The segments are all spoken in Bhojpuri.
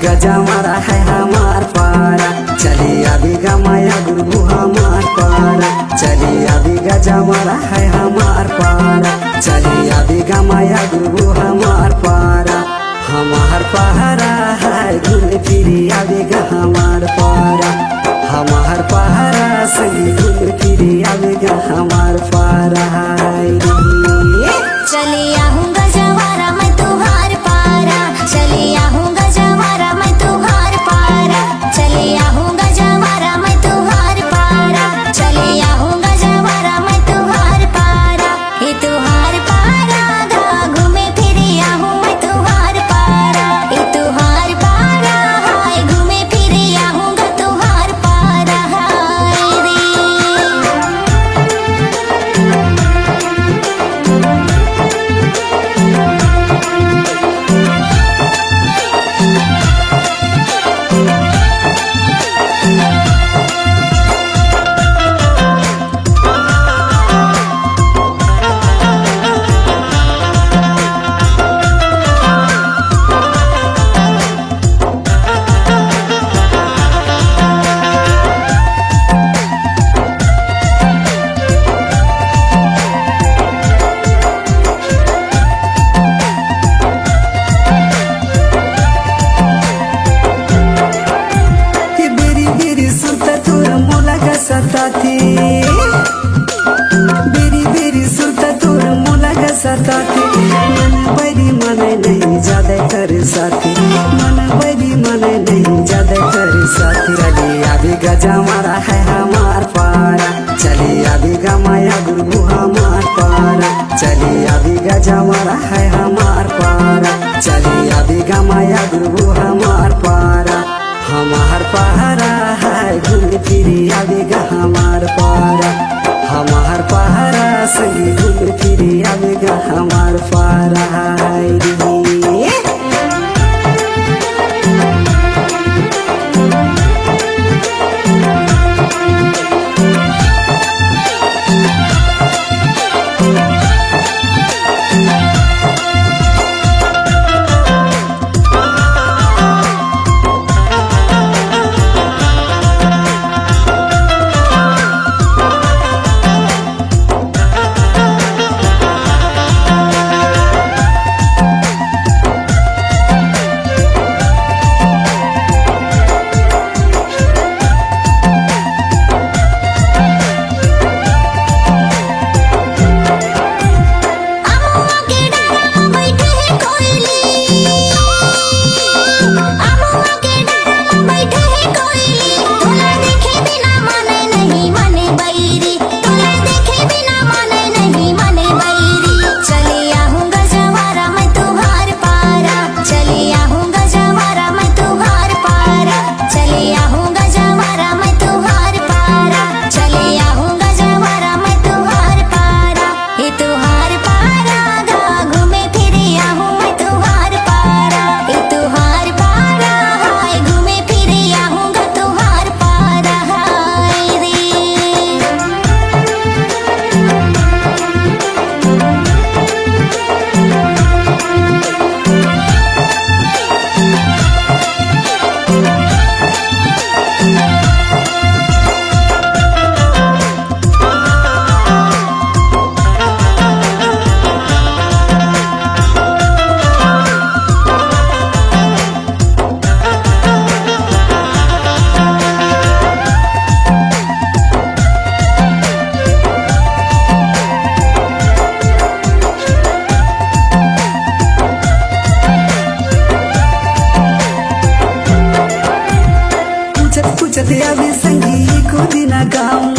गजा मारा है हमार पारा, चली अभी गमाया गुरु हमार पारा, चली अभी गजा मारा है हमार पारा, चली अभी गमाया गुरु हमार पारा। हमार पहारा है घूम फिरी अभी हमार पारा, हमार पहारा संगी घूम फिरी अभी हमार पारा। चली आहूँगा जवारा मैं तुहार पारा, चली आहूँगा जवारा मैं तुहार पारा, चली आहूँगा जवारा मैं तुहार पारा, चली आहूँगा जवारा मैं तुहार पारा। ये तुहार पारा गा घूमे फिरे आहूँ मैं तुहार पारा, ये तुहार पारा हाय घूमे फिरे आहूँगा तुहार पारा हाय रे। सताती बेरी बेरी सुरता तोर मोला का सताती, मन बड़ी मन नहीं ज्यादा कर साथी, मन बड़ी मन नहीं ज्यादा कर साथी। चली अभी गजा मारा है हमार पारा, चली अभी गमाया गुरु हमार पारा, चली अभी गजा मारा है हमार पारा, चली अभी गमाया गुरु हमार पारा। हमार पहारा है घूम फिरी अभी हमार पारा, हमार पहारा संगी घूम फिरी अभी हमार पारा। अभी संगी को दिन गाऊं,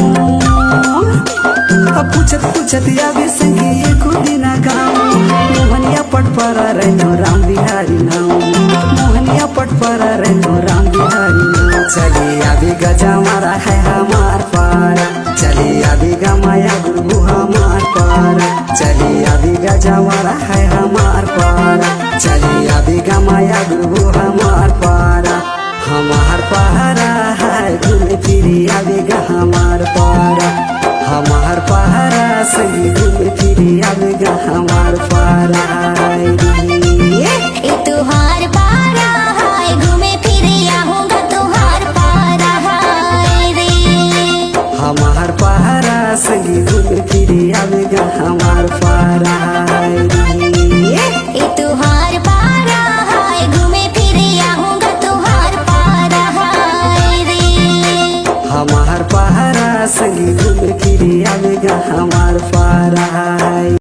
पूछत पूछत अभी संगी को दिन गाऊं। मोहनिया पट पर रहनो राम बिहारी नाऊ, मोहनिया पट पर रहनो राम बिहारी नाऊ। चली अभी गजा मारा है हमार पारा, चली अभी गमाया गुरु हमार पारा, चली अभी गजा मारा है हमार पारा, चली अभी गमाया गुरु हमार पारा। हमार पहारा है घूम फिरी अभी हमार पारा, हमार पहारा संगी घूम फिरी अभी हमार पारा। तुहार पारा है घूमे तुम्हार पारा।